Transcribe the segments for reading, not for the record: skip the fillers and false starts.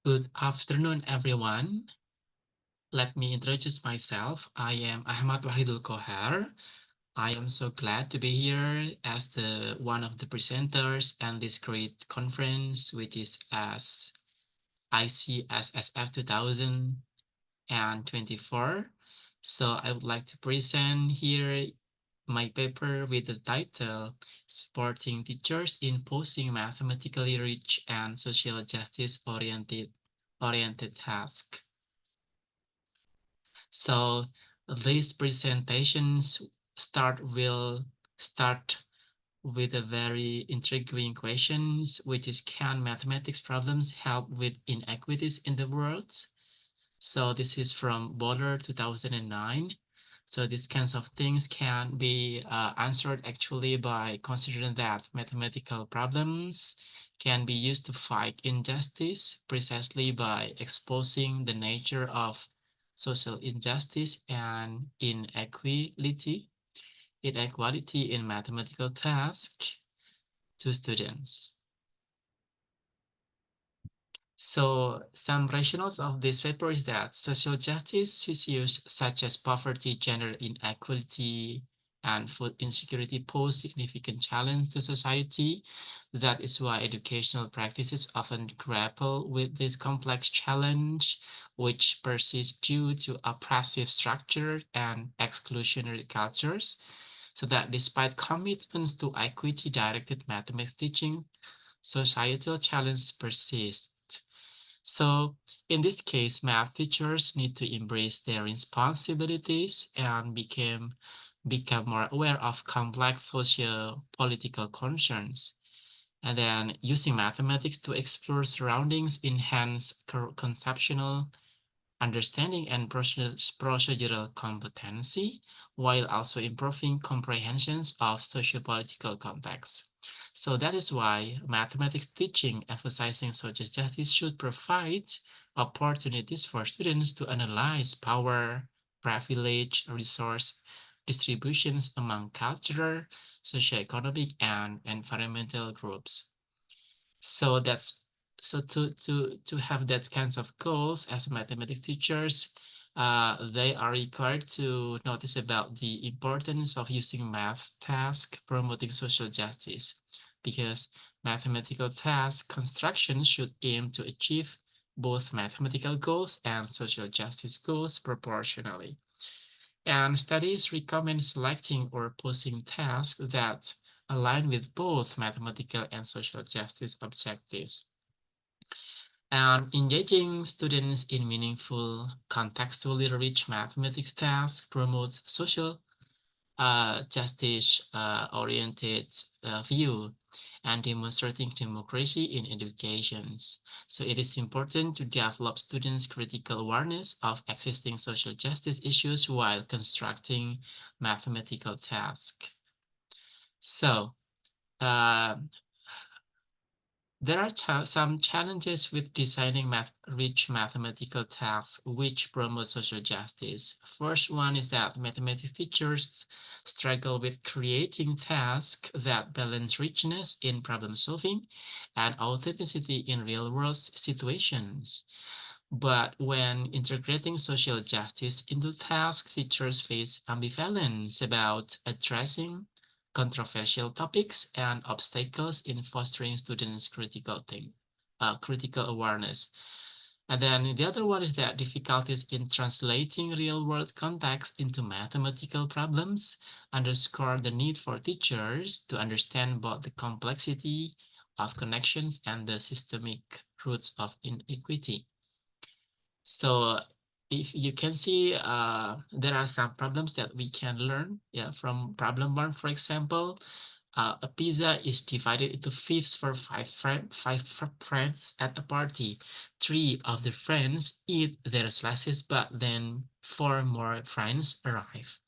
Good afternoon, everyone. Let me introduce myself. I am Ahmad Wahidul Kohar. I am so glad to be here as the one of the presenters and this great conference, which is as ICSSF 2024. So I would like to present here my paper with the title Supporting Teachers in Posing Mathematically Rich and Social Justice Oriented Tasks. So these presentations will start with a very intriguing questions, which is, can mathematics problems help with inequities in the world? So this is from Boaler 2009. So these kinds of things can be answered actually by considering that mathematical problems can be used to fight injustice precisely by exposing the nature of social injustice and inequality in mathematical tasks to students. So some rationales of this paper is that social justice issues such as poverty, gender inequality, and food insecurity pose significant challenge to society. That is why educational practices often grapple with this complex challenge, which persists due to oppressive structure and exclusionary cultures. So that despite commitments to equity-directed mathematics teaching, societal challenges persist. So in this case, math teachers need to embrace their responsibilities and become more aware of complex socio-political concerns. And then using mathematics to explore surroundings, enhance conceptual understanding and procedural competency, while also improving comprehensions of sociopolitical context. So that is why mathematics teaching emphasizing social justice should provide opportunities for students to analyze power, privilege, resource distributions among cultural, socioeconomic, and environmental groups. So that's to have that kinds of goals as mathematics teachers, they are required to notice about the importance of using math tasks promoting social justice, because mathematical task construction should aim to achieve both mathematical goals and social justice goals proportionally. And studies recommend selecting or posing tasks that align with both mathematical and social justice objectives. And engaging students in meaningful, contextually rich mathematics tasks promotes social justice oriented view and demonstrating democracy in educations. So it is important to develop students' critical awareness of existing social justice issues while constructing mathematical tasks. So uh, there are some challenges with designing rich mathematical tasks which promote social justice. First one is that mathematics teachers struggle with creating tasks that balance richness in problem solving and authenticity in real world situations. But when integrating social justice into tasks, teachers face ambivalence about addressing controversial topics and obstacles in fostering students' critical awareness. And then the other one is that difficulties in translating real-world context into mathematical problems underscore the need for teachers to understand both the complexity of connections and the systemic roots of inequity. So if you can see, there are some problems that we can learn. Yeah, from problem one, for example, a pizza is divided into fifths for five friends at a party. Three of the friends eat their slices, but then four more friends arrive.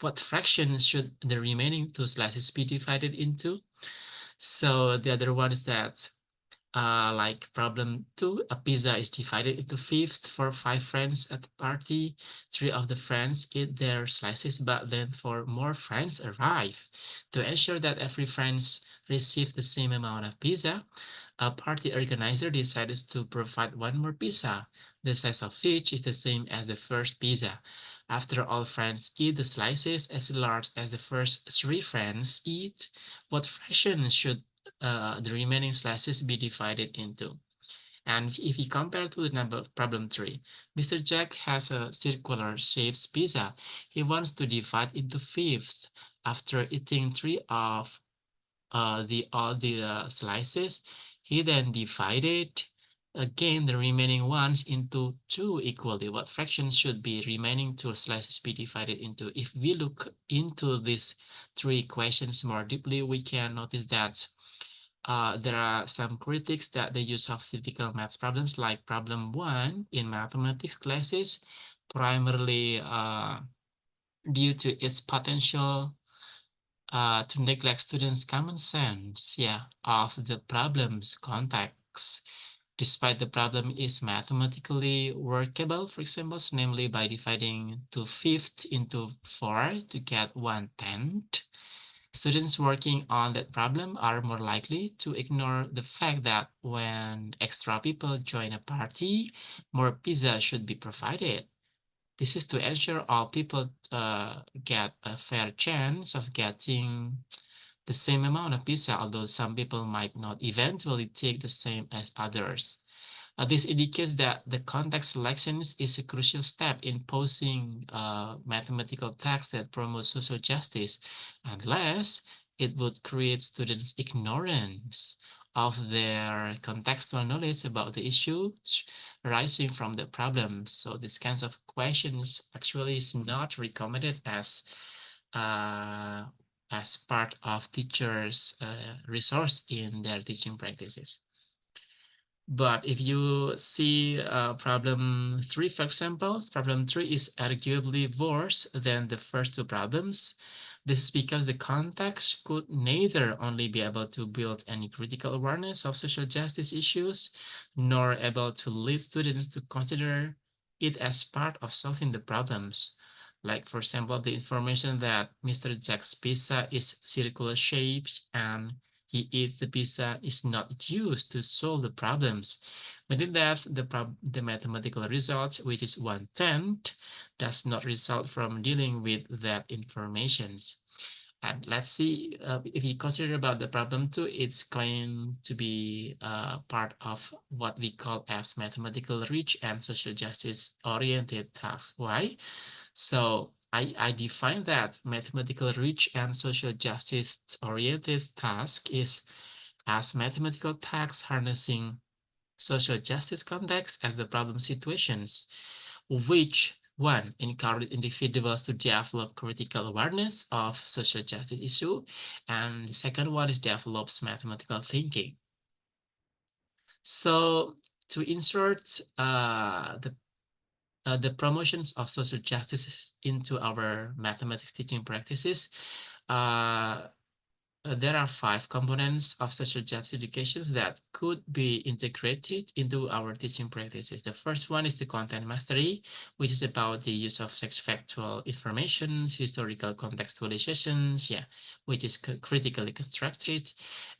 What fraction should the remaining two slices be divided into? So the other one is that like problem two, a pizza is divided into fifths for five friends at the party. Three of the friends eat their slices, but then four more friends arrive. To ensure that every friends receive the same amount of pizza, a party organizer decides to provide one more pizza, the size of which is the same as the first pizza. After all friends eat the slices as large as the first three friends eat, what fraction should the remaining slices be divided into? And if we compare to the number problem 3, Mr. Jack has a circular shaped pizza. He wants to divide into fifths. After eating three of all the slices, he then divided again the remaining ones into two equally. What fractions should be remaining two slices be divided into? If we look into these three equations more deeply, we can notice that there are some critics that the use of typical math problems like problem 1 in mathematics classes, primarily due to its potential to neglect students' common sense, of the problem's context. Despite the problem is mathematically workable, for example, namely by dividing 2/5 into 4 to get 1/10, students working on that problem are more likely to ignore the fact that when extra people join a party, more pizza should be provided. This is to ensure all people get a fair chance of getting the same amount of pizza, although some people might not eventually take the same as others. This indicates that the context selection is a crucial step in posing mathematical text that promotes social justice, unless it would create students' ignorance of their contextual knowledge about the issues arising from the problems. So these kinds of questions actually is not recommended uh, as part of teachers' resource in their teaching practices. But if you see problem 3, for example, problem 3 is arguably worse than the first two problems. This is because the context could neither only be able to build any critical awareness of social justice issues, nor able to lead students to consider it as part of solving the problems. Like, for example, the information that Mr. Jack's pizza is circular shaped and he eats the pizza is not used to solve the problems. But in that, the mathematical result, which is 1/10, does not result from dealing with that information. And let's see, if you consider about the problem 2, it's going to be part of what we call as mathematical rich and social justice oriented tasks. Why? So I define that mathematical rich and social justice oriented task is as mathematical tasks harnessing social justice context as the problem situations, which one encourage individuals to develop critical awareness of social justice issue, and the second one is develops mathematical thinking. So to insert the promotions of social justice into our mathematics teaching practices, uh, there are 5 components of social justice education that could be integrated into our teaching practices. The first one is the content mastery, which is about the use of factual information, historical contextualizations, which is critically constructed.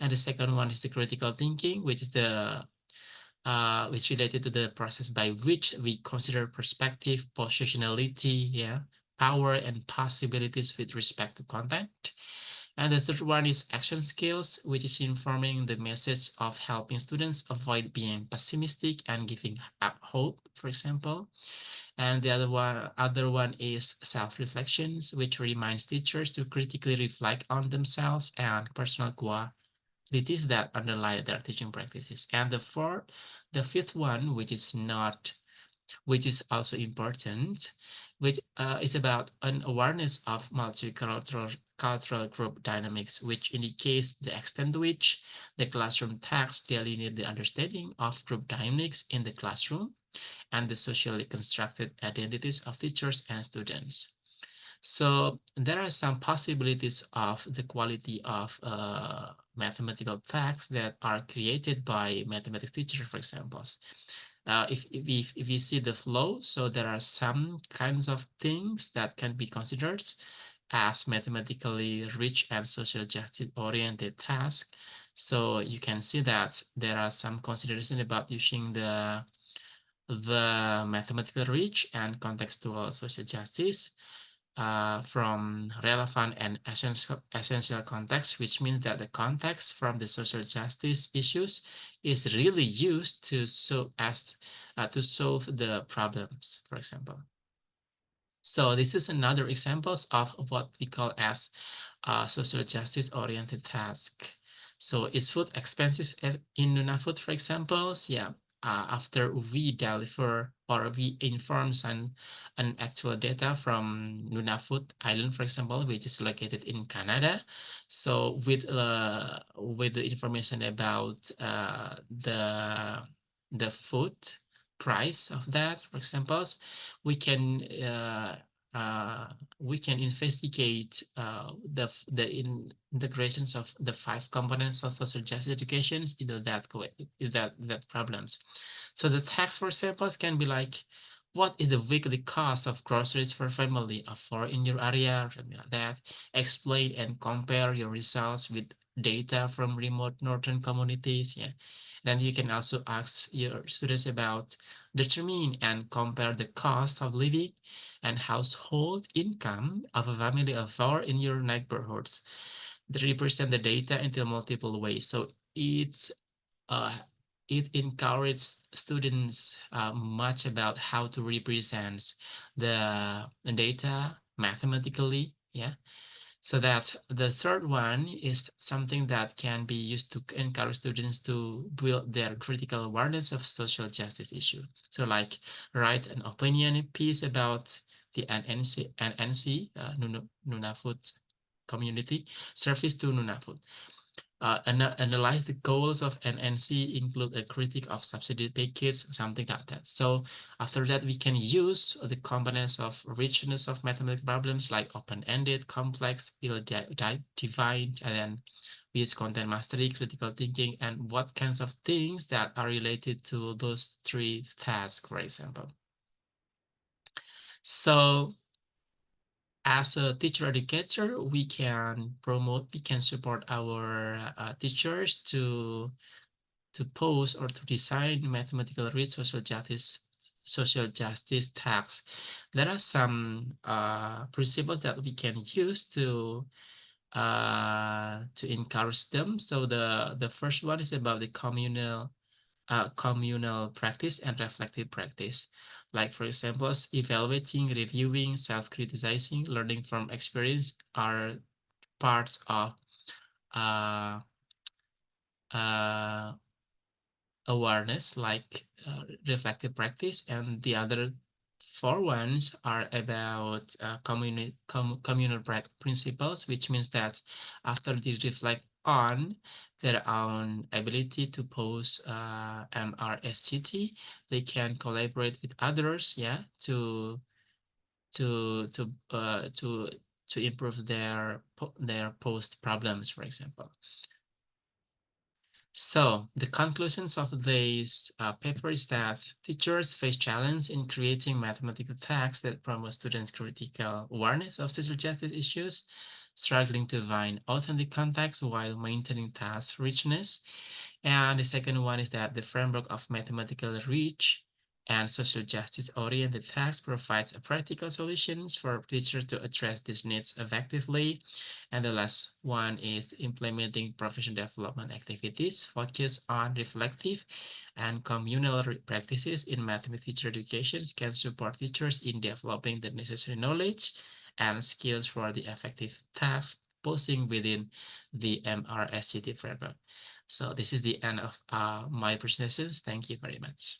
And the second one is the critical thinking, which is the which related to the process by which we consider perspective, positionality, power and possibilities with respect to content. And the third one is action skills, which is informing the message of helping students avoid being pessimistic and giving up hope, for example. And the other one is self-reflections, which reminds teachers to critically reflect on themselves and personal qualities that underlie their teaching practices. And the fifth one, which is also important, which is about an awareness of multicultural cultural group dynamics, which indicates the extent to which the classroom text delineate the understanding of group dynamics in the classroom and the socially constructed identities of teachers and students. So there are some possibilities of the quality of mathematical texts that are created by mathematics teachers, for example. If we see the flow, so there are some kinds of things that can be considered as mathematically rich and social justice oriented tasks. So you can see that there are some consideration about using the mathematical rich and contextual social justice from relevant and essential context, which means that the context from the social justice issues is really used to solve the problems, for example. So this is another examples of what we call as social justice oriented task. So is food expensive in Nunavut, for example? Yeah, after we deliver or we inform some an actual data from Nunavut Island, for example, which is located in Canada. So with the information about the food price of that, for example, we can uh, uh, we can investigate integrations of the five components of social justice education into that problems. So the tax for samples can be like, what is the weekly cost of groceries for a family of four in your area, something like that. Explain and compare your results with data from remote northern communities. Yeah. Then you can also ask your students about determine and compare the cost of living and household income of a family of four in your neighborhoods. They represent the data in multiple ways. So uh, it encourages students much about how to represent the data mathematically. Yeah. So that the third one is something that can be used to encourage students to build their critical awareness of social justice issue. So like write an opinion piece about the NNC, Nunavut community service to Nunavut. Analyze the goals of NNC, include a critique of subsidy package, something like that. So after that, we can use the components of richness of mathematical problems like open-ended, complex, ill-defined, and then we use content mastery, critical thinking, and what kinds of things that are related to those three tasks, for example. So as a teacher educator, we can support our teachers to pose or to design mathematical rich social justice tasks. There are some principles that we can use to encourage them. So the first one is about the communal practice and reflective practice. Like for example, evaluating, reviewing, self-criticizing, learning from experience are parts of uh, uh, awareness, like reflective practice, and the other four ones are about communal principles, which means that after they reflect on their own ability to pose MRSJT, they can collaborate with others, yeah, to to uh, to to improve their post problems, for example. So the conclusions of this paper is that teachers face challenge in creating mathematical texts that promote students' critical awareness of social justice issues, struggling to find authentic context while maintaining task richness. And the second one is that the framework of mathematical reach and social justice oriented text provides a practical solutions for teachers to address these needs effectively. And the last one is implementing professional development activities focused on reflective and communal practices in mathematics teacher education can support teachers in developing the necessary knowledge and skills for the effective task posing within the MRSJT framework. So this is the end of my presentations. Thank you very much.